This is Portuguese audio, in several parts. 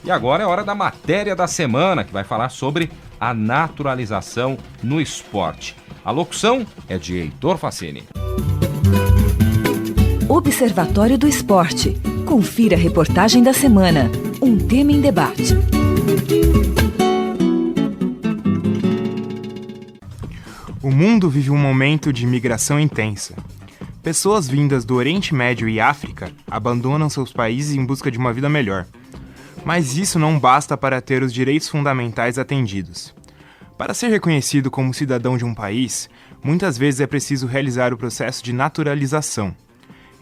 E agora é hora da matéria da semana, que vai falar sobre a naturalização no esporte. A locução é de Heitor Facini. Observatório do Esporte. Confira a reportagem da semana. Um tema em debate. O mundo vive um momento de migração intensa. Pessoas vindas do Oriente Médio e África abandonam seus países em busca de uma vida melhor. Mas isso não basta para ter os direitos fundamentais atendidos. Para ser reconhecido como cidadão de um país, muitas vezes é preciso realizar o processo de naturalização.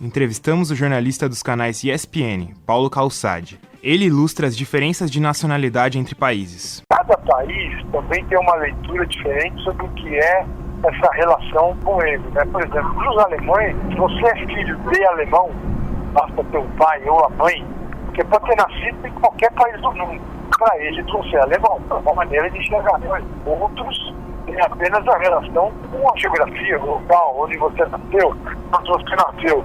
Entrevistamos o jornalista dos canais ESPN, Paulo Calçade. Ele ilustra as diferenças de nacionalidade entre países. Cada país também tem uma leitura diferente sobre o que é essa relação com ele, né? Por exemplo, para os alemães, se você é filho de alemão, basta ter o pai ou a mãe, porque pode ter nascido em qualquer país do mundo. Para eles, você é alemão, é uma maneira de enxergar. Outros têm apenas a relação com a geografia local, onde você nasceu. Quando você nasceu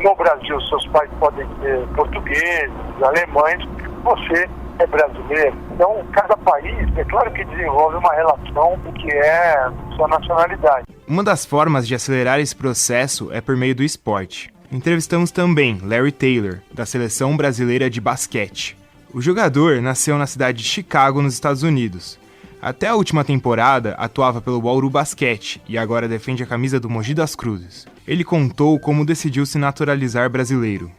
no Brasil, seus pais podem ser portugueses, alemães, você é brasileiro. Então, cada país, é claro que desenvolve uma relação com o que é sua nacionalidade. Uma das formas de acelerar esse processo é por meio do esporte. Entrevistamos também Larry Taylor, da Seleção Brasileira de Basquete. O jogador nasceu na cidade de Chicago, nos Estados Unidos. Até a última temporada, atuava pelo Bauru Basquete e agora defende a camisa do Mogi das Cruzes. Ele contou como decidiu se naturalizar brasileiro.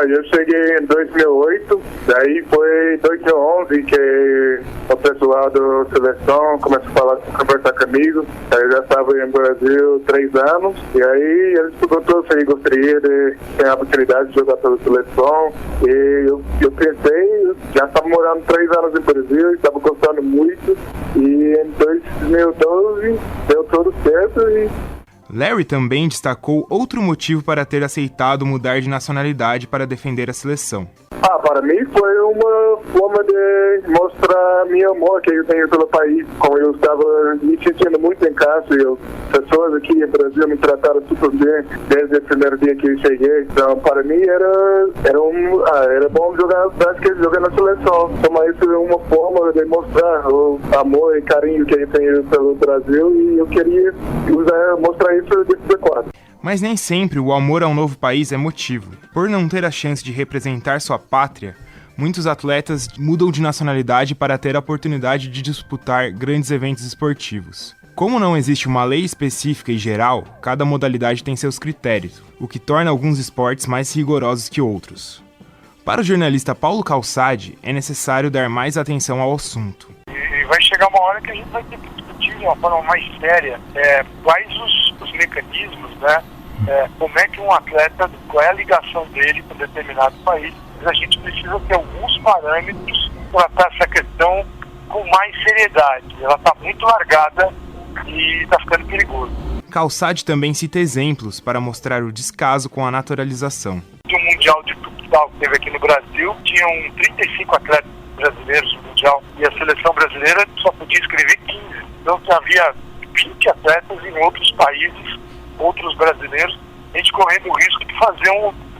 Eu cheguei em 2008, daí foi em 2011 que o pessoal da seleção começou a conversar comigo. Eu já estava no Brasil 3 anos, e aí eles perguntaram se eu gostaria de ter a oportunidade de jogar pela seleção. E eu pensei, já estava morando 3 anos no Brasil, estava gostando muito, e em 2012 deu tudo certo. Larry também destacou outro motivo para ter aceitado mudar de nacionalidade para defender a seleção. Para mim foi uma forma de mostrar meu amor que eu tenho pelo país. Como eu estava me sentindo muito em casa, e as pessoas aqui no Brasil me trataram super bem desde o primeiro dia que eu cheguei. Então, para mim era bom jogar basquete, jogar na seleção. Então, isso é uma forma de mostrar o amor e carinho que eu tenho pelo Brasil, e eu queria mostrar isso dentro do quadro. Mas nem sempre o amor a um novo país é motivo. Por não ter a chance de representar sua pátria, muitos atletas mudam de nacionalidade para ter a oportunidade de disputar grandes eventos esportivos. Como não existe uma lei específica e geral, cada modalidade tem seus critérios, o que torna alguns esportes mais rigorosos que outros. Para o jornalista Paulo Calçade, é necessário dar mais atenção ao assunto. E vai chegar uma hora que a gente vai ter que discutir de uma forma mais séria quais os mecanismos, né? Como é que um atleta, qual é a ligação dele com determinado país. Mas a gente precisa ter alguns parâmetros para tratar essa questão com mais seriedade. Ela está muito largada e está ficando perigoso. Calçade também cita exemplos para mostrar o descaso com a naturalização. No Mundial de Futsal que teve aqui no Brasil, tinham 35 atletas brasileiros no Mundial, e a seleção brasileira só podia inscrever 15. Então havia 20 atletas em outros países, outros brasileiros, a gente correndo o risco de fazer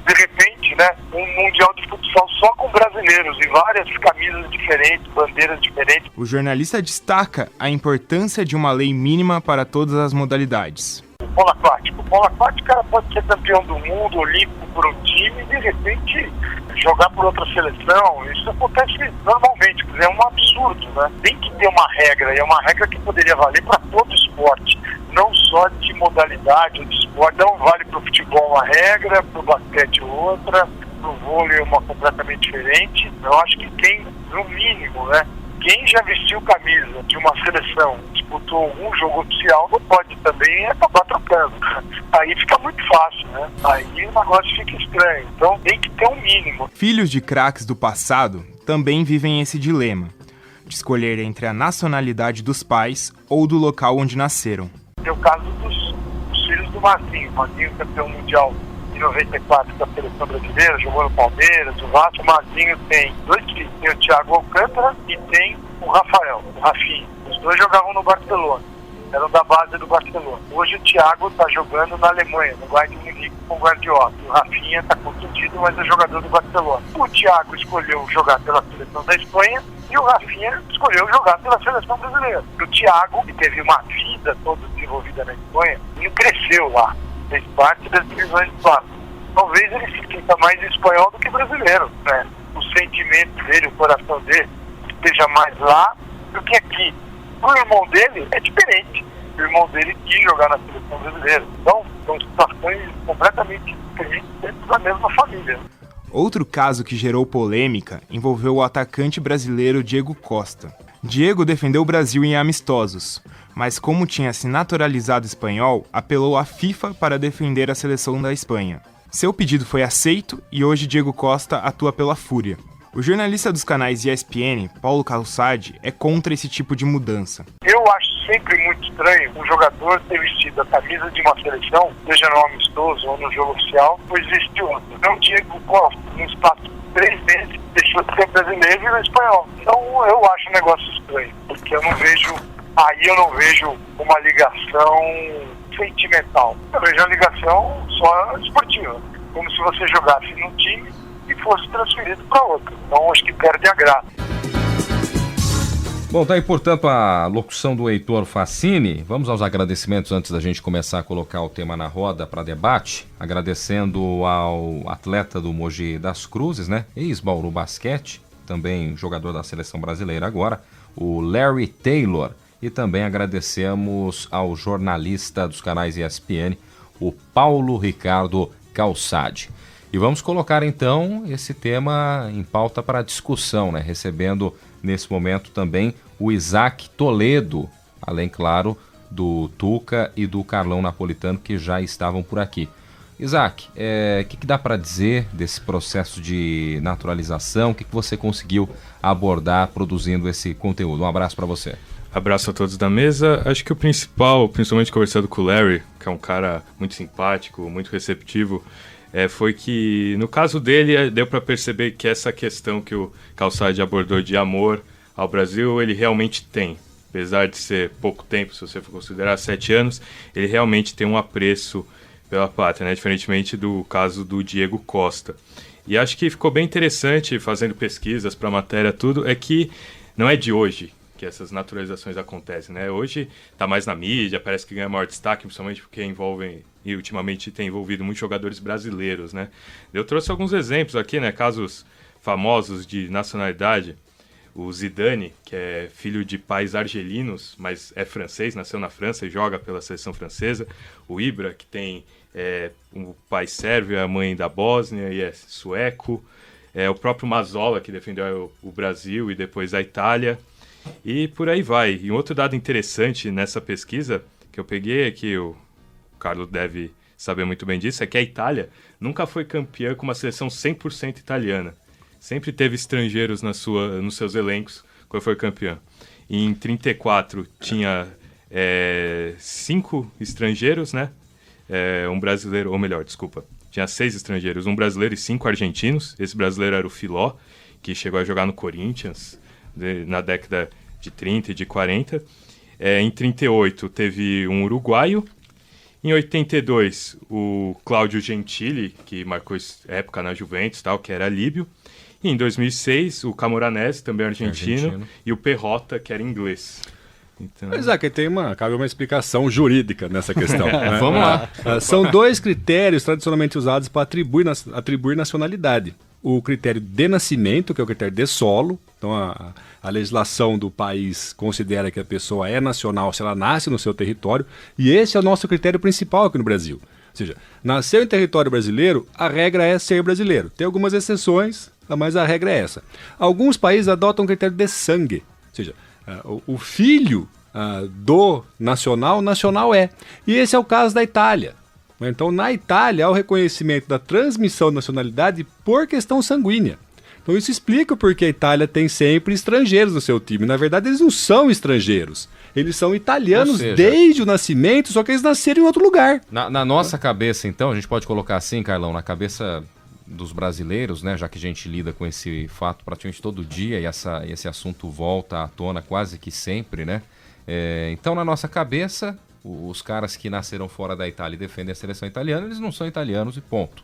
de repente, um Mundial de Futsal só com brasileiros, e várias camisas diferentes, bandeiras diferentes. O jornalista destaca a importância de uma lei mínima para todas as modalidades. O polo aquático. O polo aquático, o cara pode ser campeão do mundo, olímpico por um time, e de repente jogar por outra seleção. Isso acontece normalmente, quer dizer, é um absurdo, né? Tem que ter uma regra, e é uma regra que poderia valer para todo esporte, não só de modalidade ou de esporte. Não vale para o futebol uma regra, para o basquete outra, para o vôlei uma completamente diferente. Eu acho que tem, no mínimo, quem já vestiu camisa de uma seleção, disputou algum jogo oficial, não pode também acabar trocando. Aí fica muito fácil, Aí o negócio fica estranho. Então tem que ter um mínimo. Filhos de craques do passado também vivem esse dilema, de escolher entre a nacionalidade dos pais ou do local onde nasceram. Tem o caso dos filhos do Marquinhos. O Marquinhos, campeão mundial em 94 da seleção brasileira, jogou no Palmeiras, o Vasco. O Marquinhos tem 2 filhos, tem o Thiago Alcântara e tem o Rafael, o Rafinha. Os 2 jogavam no Barcelona. eram da base do Barcelona. Hoje o Thiago está jogando na Alemanha, no Bayern de Munique com o Guardiola. O Rafinha está contundido, mas é jogador do Barcelona. O Thiago escolheu jogar pela seleção da Espanha e o Rafinha escolheu jogar pela seleção brasileira. O Thiago, que teve uma vida toda desenvolvida na Espanha, ele cresceu lá, fez parte das divisões de base. Talvez ele se sinta mais espanhol do que brasileiro, né? O sentimento dele, o coração dele, esteja mais lá do que aqui. O irmão dele é diferente. O irmão dele quis jogar na seleção brasileira. Então, são situações completamente diferentes dentro da mesma família. Outro caso que gerou polêmica envolveu o atacante brasileiro Diego Costa. Diego defendeu o Brasil em amistosos, mas como tinha se naturalizado espanhol, apelou à FIFA para defender a seleção da Espanha. Seu pedido foi aceito e hoje Diego Costa atua pela Fúria. O jornalista dos canais ESPN, Paulo Calçade, é contra esse tipo de mudança. Eu acho sempre muito estranho um jogador ter vestido a camisa de uma seleção, seja no amistoso ou no jogo oficial, pois existe outro. Então, Diego Costa, no espaço de 3 meses, deixou de ser brasileiro e virou espanhol. Então, eu acho um negócio estranho, porque eu não vejo uma ligação sentimental. Eu vejo uma ligação só esportiva, como se você jogasse num time e fosse transferido para outro. Então, acho que perde a graça. Bom, tá aí, portanto, a locução do Heitor Facini. Vamos aos agradecimentos antes da gente começar a colocar o tema na roda para debate. Agradecendo ao atleta do Mogi das Cruzes, né? Ex-Bauru Basquete, também jogador da seleção brasileira agora, o Larry Taylor. E também agradecemos ao jornalista dos canais ESPN, o Paulo Ricardo Calçade. E vamos colocar então esse tema em pauta para discussão, né? Recebendo nesse momento também o Isaac Toledo, além, claro, do Tuca e do Carlão Napolitano, que já estavam por aqui. Isaac, o que dá para dizer desse processo de naturalização? O que você conseguiu abordar produzindo esse conteúdo? Um abraço para você. Abraço a todos da mesa. Acho que o principal, principalmente conversando com o Larry, que é um cara muito simpático, muito receptivo, foi que, no caso dele, deu para perceber que essa questão que o Calçade abordou de amor ao Brasil, ele realmente tem. Apesar de ser pouco tempo, se você for considerar 7 anos, ele realmente tem um apreço pela pátria, né? Diferentemente do caso do Diego Costa. E acho que ficou bem interessante, fazendo pesquisas para a matéria, tudo, é que não é de hoje que essas naturalizações acontecem, né? Hoje está mais na mídia, parece que ganha maior destaque, principalmente porque envolvem, e ultimamente tem envolvido muitos jogadores brasileiros, né? Eu trouxe alguns exemplos aqui, né? Casos famosos de nacionalidade. O Zidane, que é filho de pais argelinos, mas é francês, nasceu na França e joga pela seleção francesa. O Ibra, que tem um pai sérvio, a mãe da Bósnia e é sueco. O próprio Mazzola, que defendeu o Brasil e depois a Itália. E por aí vai. E um outro dado interessante nessa pesquisa que eu peguei, é que o Carlos deve saber muito bem disso, é que a Itália nunca foi campeã com uma seleção 100% italiana. Sempre teve estrangeiros nos seus elencos quando foi campeã. E em 34 tinha 5 estrangeiros, né? Um brasileiro, ou melhor, desculpa. Tinha 6 estrangeiros, um brasileiro e 5 argentinos. Esse brasileiro era o Filó, que chegou a jogar no Corinthians na década de 30 e de 40. Em 38 teve um uruguaio. Em 82, o Cláudio Gentili, que marcou época na Juventus, tal, que era líbio. E em 2006, o Camoranesi, também argentino, e o Perrota, que era inglês. Então... Mas cabe uma explicação jurídica nessa questão. Né? Vamos lá. São 2 critérios tradicionalmente usados para atribuir nacionalidade. O critério de nascimento, que é o critério de solo. Então, a legislação do país considera que a pessoa é nacional se ela nasce no seu território. E esse é o nosso critério principal aqui no Brasil. Ou seja, nasceu em território brasileiro, a regra é ser brasileiro. Tem algumas exceções, mas a regra é essa. Alguns países adotam o critério de sangue. Ou seja, o filho do nacional é. E esse é o caso da Itália. Então, na Itália, há o reconhecimento da transmissão de nacionalidade por questão sanguínea. Então, isso explica porque a Itália tem sempre estrangeiros no seu time. Na verdade, eles não são estrangeiros. Eles são italianos desde o nascimento, só que eles nasceram em outro lugar. Na nossa cabeça, então, a gente pode colocar assim, Carlão, na cabeça dos brasileiros, né, já que a gente lida com esse fato praticamente todo dia e esse assunto volta à tona quase que sempre, né? Então, na nossa cabeça, os caras que nasceram fora da Itália e defendem a seleção italiana, eles não são italianos e ponto.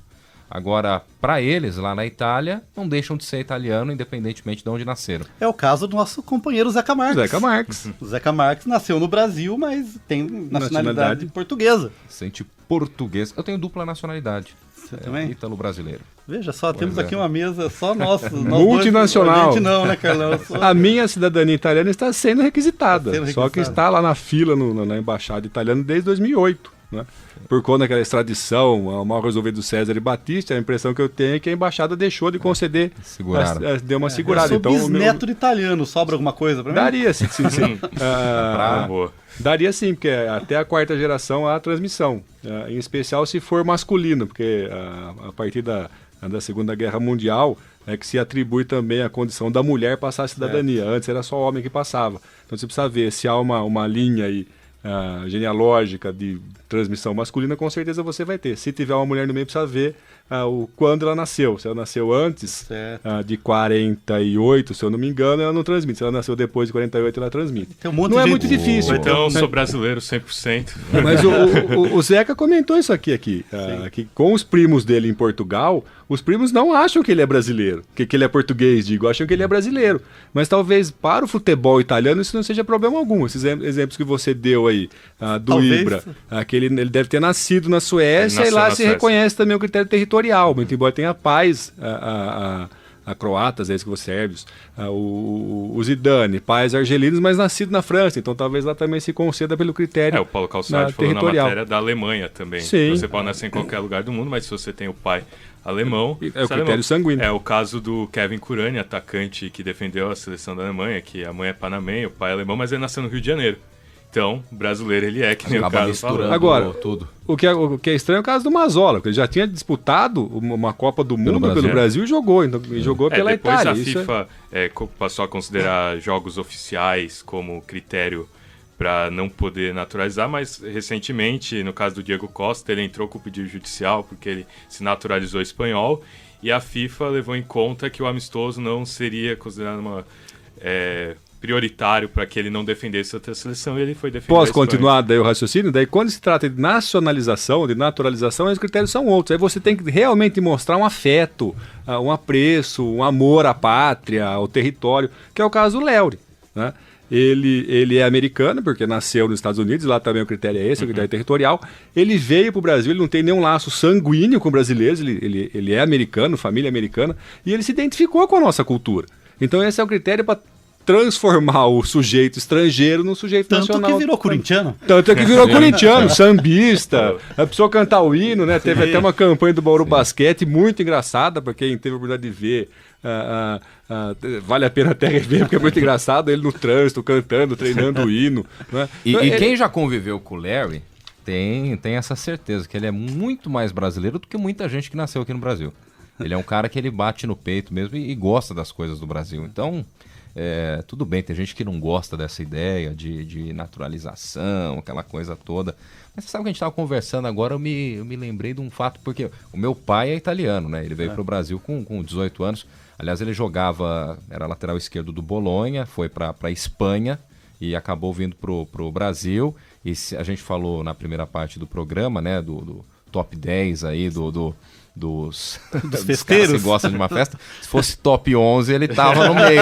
Agora, para eles, lá na Itália, não deixam de ser italiano, independentemente de onde nasceram. É o caso do nosso companheiro Zeca Marques. Zeca Marques. O Zeca Marques nasceu no Brasil, mas tem nacionalidade portuguesa. Sente português. Eu tenho dupla nacionalidade. Você também? Ítalo-brasileiro. Veja só, temos aqui uma mesa só nossa. Multinacional. A gente não, né, Carlão? A minha cidadania italiana está sendo requisitada. Só que está lá na fila na embaixada italiana desde 2008. Né? Por conta daquela extradição, mal resolvida do César e Batista, a impressão que eu tenho é que a embaixada deixou de conceder. Deu uma segurada. Eu sou bisneto de italiano, sobra alguma coisa para mim? Daria, sim. Daria sim, porque até a 4ª geração há a transmissão. Em especial se for masculino, porque a partir da Segunda Guerra Mundial é que se atribui também a condição da mulher passar a cidadania. Antes era só homem que passava. Então você precisa ver se há uma linha aí genealógica de transmissão masculina, com certeza você vai ter. Se tiver uma mulher no meio, precisa ver quando ela nasceu. Se ela nasceu antes de 48, se eu não me engano, ela não transmite. Se ela nasceu depois de 48, ela transmite. Não é muito difícil. Então, sou brasileiro 100%. Mas o Zeca comentou isso aqui que com os primos dele em Portugal, os primos não acham que ele é brasileiro, que ele é português, acham que ele é brasileiro. Mas talvez para o futebol italiano isso não seja problema algum. Esses exemplos que você deu aí, do Ibra, que ele deve ter nascido na Suécia e lá se reconhece também o critério territorial, muito embora tenha pais a croatas, sérvios, o Zidane, pais argelinos, mas nascido na França, então talvez lá também se conceda pelo critério o Paulo Calçade falou na matéria da Alemanha também. Sim. Você pode nascer em qualquer lugar do mundo, mas se você tem o pai alemão... É o critério sanguíneo. É o caso do Kevin Kurani, atacante que defendeu a seleção da Alemanha, que a mãe é panamenha, o pai é alemão, mas ele nasceu no Rio de Janeiro. Então, brasileiro ele é, que nem o Carlos falou. Agora, tudo. O que é estranho é o caso do Mazzola, porque ele já tinha disputado uma Copa do Mundo pelo Brasil e jogou. Então, jogou pela Itália. Depois a FIFA passou a considerar jogos oficiais como critério para não poder naturalizar, mas recentemente, no caso do Diego Costa, ele entrou com o pedido judicial porque ele se naturalizou espanhol e a FIFA levou em conta que o amistoso não seria considerado prioritário para que ele não defendesse outra seleção e ele foi defender. Posso continuar daí o raciocínio? Daí quando se trata de nacionalização, de naturalização, os critérios são outros. Aí você tem que realmente mostrar um afeto, um apreço, um amor à pátria, ao território, que é o caso do Léuri, né? Ele é americano, porque nasceu nos Estados Unidos, lá também o critério é esse, o critério territorial. Ele veio para o Brasil, ele não tem nenhum laço sanguíneo com brasileiros, ele é americano, família americana, e ele se identificou com a nossa cultura. Então esse é o critério para transformar o sujeito estrangeiro num sujeito nacional. Tanto que virou corintiano. Tanto que virou corintiano, sambista, a pessoa cantar o hino, né? Teve até uma campanha do Bauru Basquete muito engraçada, para quem teve a oportunidade de ver. Vale a pena até rever, porque é muito engraçado ele no trânsito, cantando, treinando o hino. Né? E quem já conviveu com o Larry tem essa certeza que ele é muito mais brasileiro do que muita gente que nasceu aqui no Brasil. Ele é um cara que ele bate no peito mesmo e gosta das coisas do Brasil. Então, tudo bem, tem gente que não gosta dessa ideia de naturalização, aquela coisa toda. Mas você sabe que a gente estava conversando agora, eu me lembrei de um fato, porque o meu pai é italiano, né? Ele veio para o Brasil com 18 anos. Aliás, ele era lateral esquerdo do Bolonha, foi para a Espanha e acabou vindo pro Brasil. E a gente falou na primeira parte do programa, né, do top 10 aí dos festeiros que gostam de uma festa. Se fosse top 11, ele tava no meio.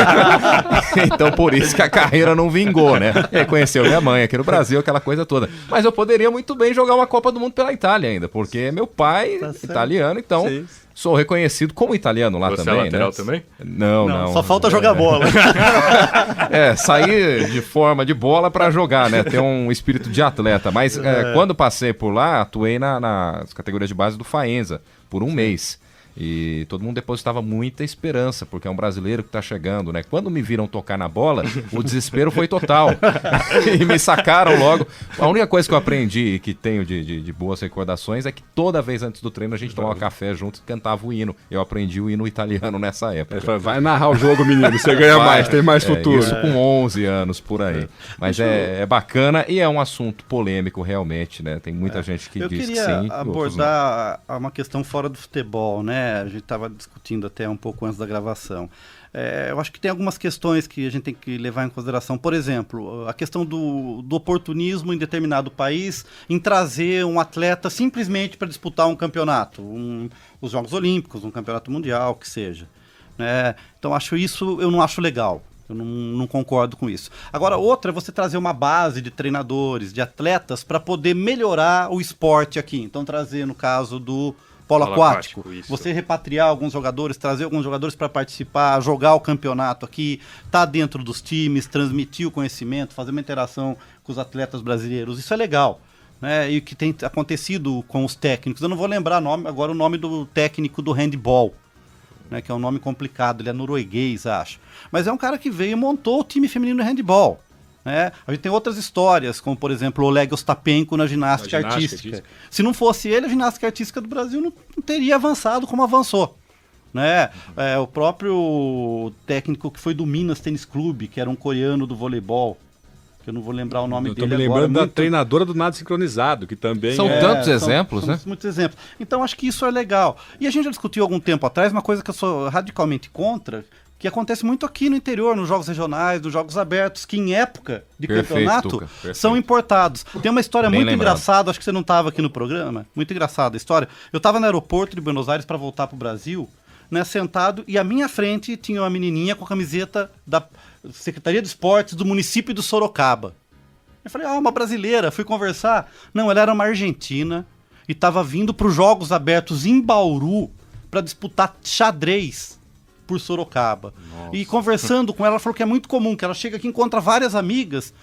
Então, por isso que a carreira não vingou, né? Ele conheceu minha mãe aqui no Brasil, aquela coisa toda. Mas eu poderia muito bem jogar uma Copa do Mundo pela Itália ainda, porque meu pai é italiano, então sim, sou reconhecido como italiano lá. Você também, é lateral, né? Também? Não. Só falta jogar bola. Sair de forma de bola para jogar, né? Ter um espírito de atleta. Mas quando passei por lá, atuei nas categorias de base do Faenza por um mês. E todo mundo depositava muita esperança, porque é um brasileiro que tá chegando, né? Quando me viram tocar na bola, o desespero foi total. E me sacaram logo. A única coisa que eu aprendi e que tenho de boas recordações é que toda vez antes do treino a gente tomava café junto e cantava o hino. Eu aprendi o hino italiano nessa época. Vai narrar o jogo, menino, você ganha mais, tem mais futuro. Isso com 11 anos, por aí. Mas é bacana e é um assunto polêmico realmente, né? Tem muita gente que diz que sim. Eu queria abordar uma questão fora do futebol, né? A gente estava discutindo até um pouco antes da gravação. Eu acho que tem algumas questões que a gente tem que levar em consideração. Por exemplo, a questão do oportunismo em determinado país em trazer um atleta simplesmente para disputar um campeonato, os Jogos Olímpicos, um campeonato mundial, o que seja. Então, eu não acho legal. Eu não concordo com isso. Agora, outra é você trazer uma base de treinadores, de atletas, para poder melhorar o esporte aqui. Então, trazer, no caso do polo aquático, você repatriar alguns jogadores, trazer alguns jogadores para participar, jogar o campeonato aqui, estar dentro dos times, transmitir o conhecimento, fazer uma interação com os atletas brasileiros. Isso é legal. E o que tem acontecido com os técnicos. Eu não vou lembrar agora o nome do técnico do handball, que é um nome complicado, ele é norueguês, acho. Mas é um cara que veio e montou o time feminino de handball. A gente tem outras histórias, como por exemplo o Oleg Ostapenko na ginástica artística. Se não fosse ele, a ginástica artística do Brasil não teria avançado como avançou. O próprio técnico que foi do Minas Tênis Clube, que era um coreano do voleibol, que eu não vou lembrar o nome dele agora. Estou me lembrando da treinadora do nado sincronizado, que também são tantos exemplos, né? Muitos exemplos. Então acho que isso é legal. E a gente já discutiu algum tempo atrás uma coisa que eu sou radicalmente contra, que acontece muito aqui no interior, nos jogos regionais, nos jogos abertos, que em época de campeonato são importados. Tem uma história muito engraçada, acho que você não estava aqui no programa, muito engraçada a história. Eu estava no aeroporto de Buenos Aires para voltar para o Brasil, sentado, e à minha frente tinha uma menininha com a camiseta da Secretaria de Esportes do município de Sorocaba. Eu falei, uma brasileira, fui conversar. Não, ela era uma argentina e estava vindo para os Jogos Abertos em Bauru para disputar xadrez por Sorocaba. Nossa. E conversando com ela falou que é muito comum, que ela chega aqui e encontra várias amigas,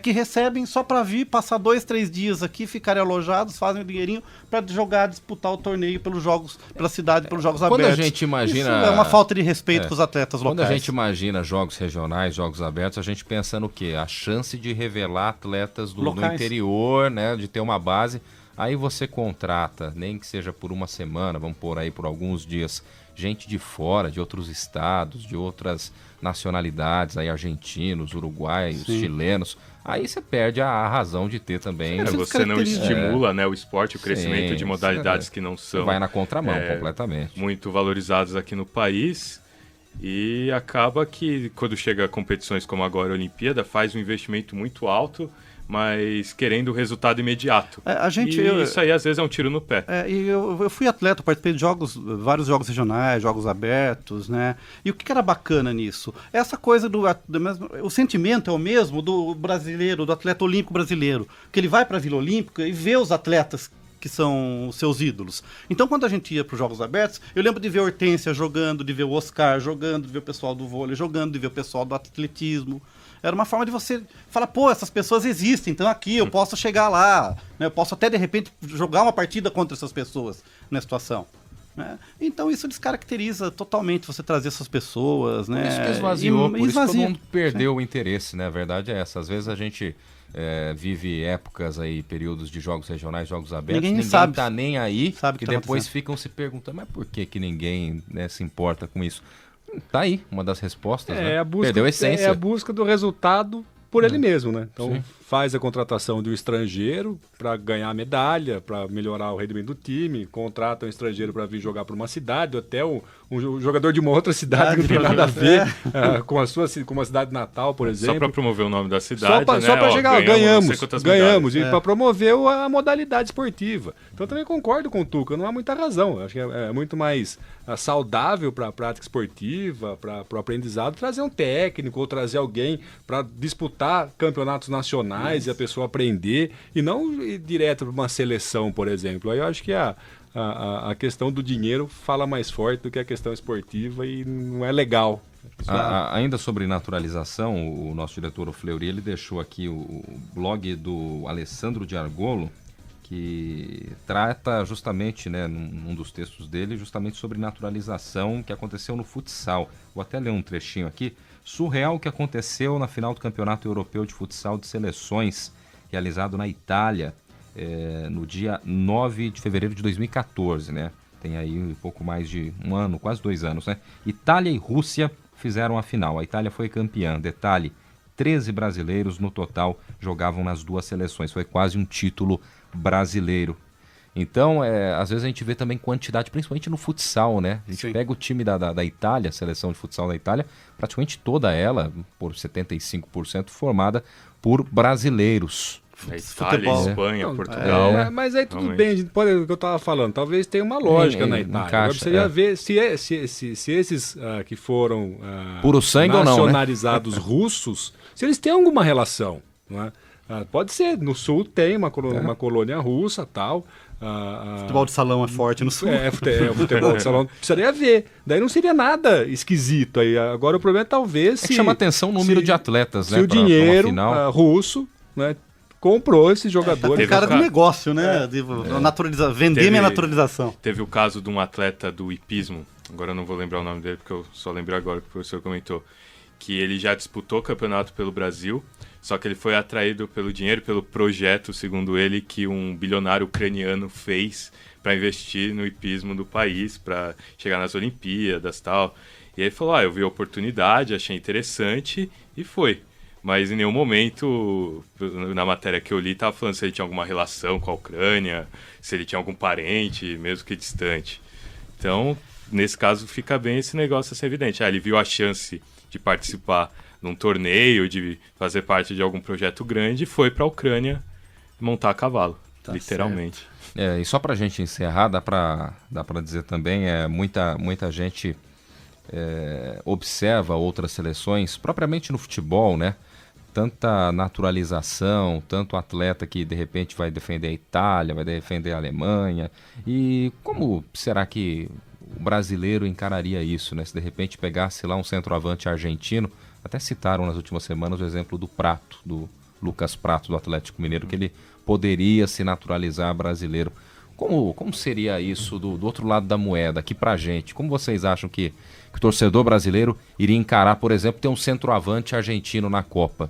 que recebem só para vir, passar 2-3 dias aqui, ficarem alojados, fazem o dinheirinho para jogar, disputar o torneio pelos jogos, pela cidade, pelos Jogos Abertos. Quando a gente imagina... Isso é uma falta de respeito com os atletas locais. Quando a gente imagina jogos regionais, jogos abertos, a gente pensa no quê? A chance de revelar atletas do interior, de ter uma base. Aí você contrata, nem que seja por uma semana, vamos pôr aí por alguns dias, gente de fora, de outros estados, de outras nacionalidades, aí argentinos, uruguaios, chilenos. Aí você perde a razão de ter também. Você não estimula o esporte, o crescimento de modalidades que não são... Vai na contramão completamente. Muito valorizados aqui no país. E acaba que, quando chega a competições como agora a Olimpíada, faz um investimento muito alto, mas querendo o resultado imediato. Isso aí às vezes é um tiro no pé. Eu fui atleta, participei de vários jogos regionais, jogos abertos, E o que era bacana nisso? Essa coisa o sentimento é o mesmo do brasileiro, do atleta olímpico brasileiro, que ele vai para a Vila Olímpica e vê os atletas que são os seus ídolos. Então, quando a gente ia para os Jogos Abertos, eu lembro de ver a Hortência jogando, de ver o Oscar jogando, de ver o pessoal do vôlei jogando, de ver o pessoal do atletismo. Era uma forma de você falar, essas pessoas existem, então aqui eu posso chegar lá, eu posso até, de repente, jogar uma partida contra essas pessoas na situação. Então isso descaracteriza totalmente você trazer essas pessoas. Por isso que esvaziou, por isso que todo mundo perdeu o interesse, A verdade é essa. Às vezes a gente vive épocas aí, períodos de jogos regionais, jogos abertos, ninguém tá nem aí, e depois ficam se perguntando, mas por que ninguém se importa com isso? Tá aí, uma das respostas, perdeu a essência. É a busca do resultado por ele mesmo, Então faz a contratação de um estrangeiro para ganhar medalha, para melhorar o rendimento do time, contrata um estrangeiro para vir jogar para uma cidade, ou até um jogador de uma outra cidade que não tem nada a ver com a cidade natal, por exemplo. Só para promover o nome da cidade, Só para chegar, ganhamos, e para promover a modalidade esportiva. Então também concordo com o Tuca, não há muita razão. Acho que é muito mais saudável para a prática esportiva, para o aprendizado, trazer um técnico ou trazer alguém para disputar campeonatos nacionais e a pessoa aprender, e não ir direto para uma seleção, por exemplo. Aí eu acho que a questão do dinheiro fala mais forte do que a questão esportiva e não é legal. Ainda sobre naturalização, o nosso diretor, o Fleury, ele deixou aqui o blog do Alessandro de Argolo, que trata justamente, num dos textos dele, justamente sobre naturalização que aconteceu no futsal. Vou até ler um trechinho aqui. Surreal o que aconteceu na final do Campeonato Europeu de Futsal de Seleções, realizado na Itália, no dia 9 de fevereiro de 2014, Tem aí um pouco mais de um ano, quase 2 anos, Itália e Rússia fizeram a final. A Itália foi campeã. Detalhe, 13 brasileiros no total jogavam nas duas seleções. Foi quase um título brasileiro. Então, às vezes a gente vê também quantidade, principalmente no futsal, né? A gente pega o time da Itália, a seleção de futsal da Itália, praticamente toda ela, por 75%, formada por brasileiros. A Itália, Espanha, Portugal. Mas aí tudo bem, a gente pode, o que eu estava falando, talvez tenha uma lógica na Itália. Agora precisaria ver se esses que foram puro sangue nacionalizados ou não, né? russos, se eles têm alguma relação. Não é? Pode ser, no sul tem uma colônia russa, tal. Futebol de salão é forte no sul. O futebol de salão precisaria ver. Daí não seria nada esquisito. Aí, agora o problema é talvez se... chama atenção o número de atletas, né? Se o dinheiro russo, né, comprou esses jogadores. Tem cara de negócio, né? Vender minha naturalização. Teve o caso de um atleta do hipismo, agora eu não vou lembrar o nome dele, porque eu só lembrei agora que o professor comentou, que ele já disputou campeonato pelo Brasil, só que ele foi atraído pelo dinheiro, pelo projeto, segundo ele, que um bilionário ucraniano fez para investir no hipismo do país, para chegar nas Olimpíadas e tal. E aí ele falou, eu vi a oportunidade, achei interessante e foi. Mas em nenhum momento, na matéria que eu li, estava falando se ele tinha alguma relação com a Ucrânia, se ele tinha algum parente, mesmo que distante. Então, nesse caso, fica bem esse negócio assim evidente. Ele viu a chance de participar num torneio, de fazer parte de algum projeto grande, foi para a Ucrânia montar a cavalo, literalmente. E só para a gente encerrar, dá para dizer também, muita gente observa outras seleções, propriamente no futebol, né? Tanta naturalização, tanto atleta que de repente vai defender a Itália, vai defender a Alemanha. E como será que o brasileiro encararia isso, né? Se de repente pegasse lá um centroavante argentino, até citaram nas últimas semanas o exemplo do Prato, do Lucas Prato, do Atlético Mineiro, que ele poderia se naturalizar brasileiro. Como seria isso do outro lado da moeda, aqui pra gente? Como vocês acham que o torcedor brasileiro iria encarar, por exemplo, ter um centroavante argentino na Copa?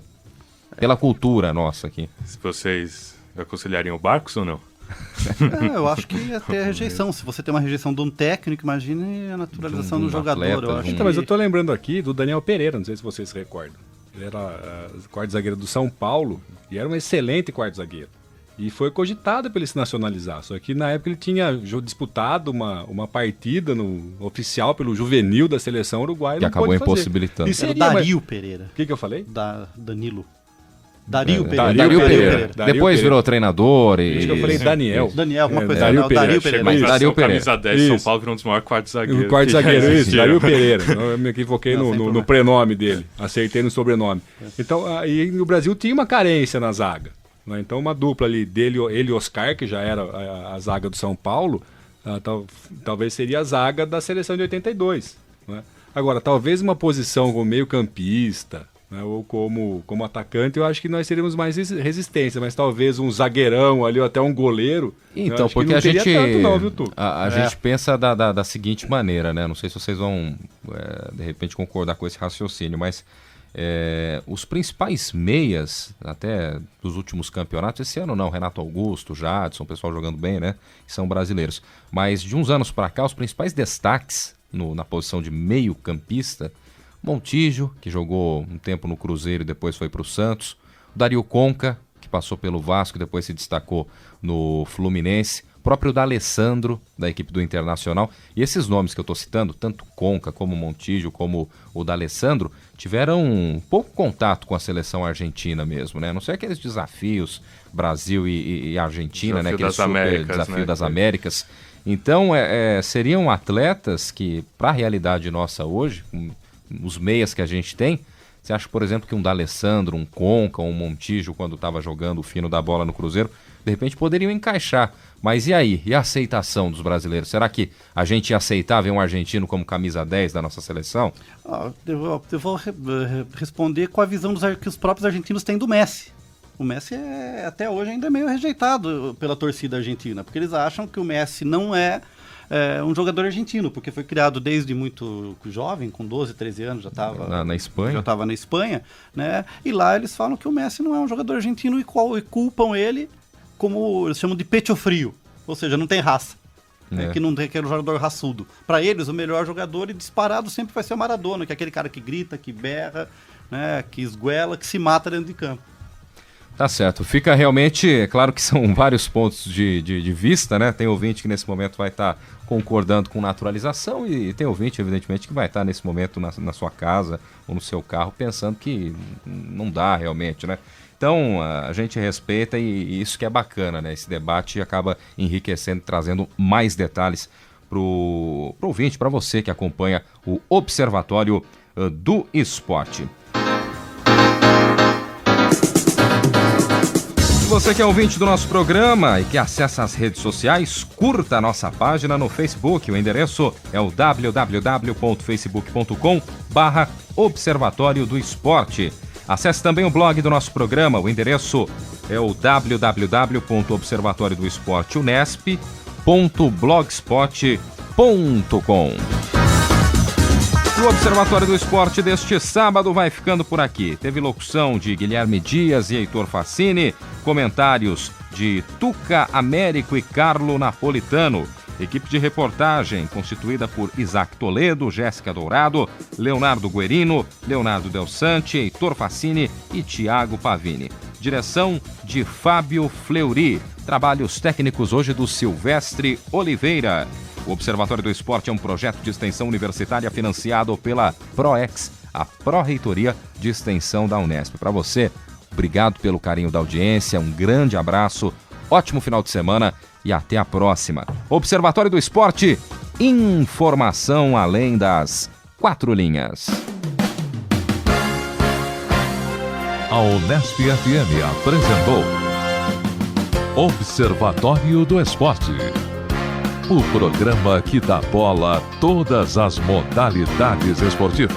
Pela cultura nossa aqui. Se vocês aconselhariam o Barcos ou não? Eu acho que ia ter a rejeição. Se você tem uma rejeição de um técnico, imagine a naturalização do jogador. Atleta, mas eu tô lembrando aqui do Daniel Pereira, não sei se vocês se recordam. Ele era quarto zagueiro do São Paulo e era um excelente quarto zagueiro. E foi cogitado para ele se nacionalizar. Só que na época ele tinha disputado uma partida oficial pelo juvenil da seleção uruguaia. Que acabou impossibilitando. Era Dario Pereira. O que eu falei? Danilo. Dario Pereira. Dario Pereira. Depois virou treinador e... Acho que eu falei Daniel. Alguma coisa. Dario Pereira. Mas Dario Pereira. Camisa 10 de São Paulo virou um dos maiores quartos zagueiros. O quarto zagueiro, isso. Dario Pereira. Eu me equivoquei no prenome dele. Acertei no sobrenome. Então, aí o Brasil tinha uma carência na zaga. Né? Então, uma dupla ali dele, ele e Oscar, que já era a zaga do São Paulo, talvez seria a zaga da seleção de 82. Né? Agora, talvez uma posição como meio-campista, né, ou como atacante, eu acho que nós teríamos mais resistência, mas talvez um zagueirão ali ou até um goleiro. Então, porque a gente pensa da seguinte maneira, né? Não sei se vocês vão de repente concordar com esse raciocínio, mas os principais meias, até dos últimos campeonatos, esse ano não, Renato Augusto, Jadson, o pessoal jogando bem, né? São brasileiros. Mas de uns anos para cá, os principais destaques na posição de meio-campista, Montijo, que jogou um tempo no Cruzeiro e depois foi para o Santos. O Dario Conca, que passou pelo Vasco e depois se destacou no Fluminense. O próprio D'Alessandro, da equipe do Internacional. E esses nomes que eu estou citando, tanto Conca como Montijo, como o D'Alessandro, tiveram pouco contato com a seleção argentina mesmo, né? A não sei aqueles desafios Brasil e Argentina, desafio, né? das Américas, desafio, né? das Américas. Então, seriam atletas que, para a realidade nossa hoje, os meias que a gente tem, você acha, por exemplo, que um D'Alessandro, um Conca, um Montijo, quando estava jogando o fino da bola no Cruzeiro, de repente poderiam encaixar. Mas e aí? E a aceitação dos brasileiros? Será que a gente ia aceitar ver um argentino como camisa 10 da nossa seleção? Eu vou responder com a visão que os próprios argentinos têm do Messi. O Messi até hoje ainda é meio rejeitado pela torcida argentina, porque eles acham que o Messi não é um jogador argentino, porque foi criado desde muito jovem, com 12, 13 anos, já estava na Espanha. Já estava na Espanha, né? E lá eles falam que o Messi não é um jogador argentino e culpam ele como eles chamam de pecho frio, ou seja, não tem raça. Que não tem aquele jogador raçudo. Para eles, o melhor jogador e disparado sempre vai ser o Maradona, que é aquele cara que grita, que berra, né, que esguela, que se mata dentro de campo. Tá certo. Fica realmente, é claro que são vários pontos de vista, né? Tem ouvinte que nesse momento vai estar concordando com naturalização e tem ouvinte, evidentemente, que vai estar nesse momento na sua casa ou no seu carro pensando que não dá realmente, né? Então, a gente respeita e isso que é bacana, né? Esse debate acaba enriquecendo, trazendo mais detalhes pro ouvinte, para você que acompanha o Observatório do Esporte. Se você que é ouvinte do nosso programa e que acessa as redes sociais, curta a nossa página no Facebook. O endereço é o www.facebook.com/Observatório do Esporte. Acesse também o blog do nosso programa. O endereço é o www.observatoriodoesporte.unesp.blogspot.com. O Observatório do Esporte deste sábado vai ficando por aqui. Teve locução de Guilherme Dias e Heitor Fassini, comentários de Tuca Américo e Carlo Napolitano, equipe de reportagem constituída por Isaac Toledo, Jéssica Dourado, Leonardo Guerino, Leonardo Del Sante, Heitor Fassini e Tiago Pavini. Direção de Fábio Fleury. Trabalhos técnicos hoje do Silvestre Oliveira. O Observatório do Esporte é um projeto de extensão universitária financiado pela ProEx, a Pró-Reitoria de Extensão da Unesp. Para você, obrigado pelo carinho da audiência, um grande abraço, ótimo final de semana e até a próxima. Observatório do Esporte, informação além das 4 linhas. A Unesp FM apresentou Observatório do Esporte. O programa que dá bola a todas as modalidades esportivas.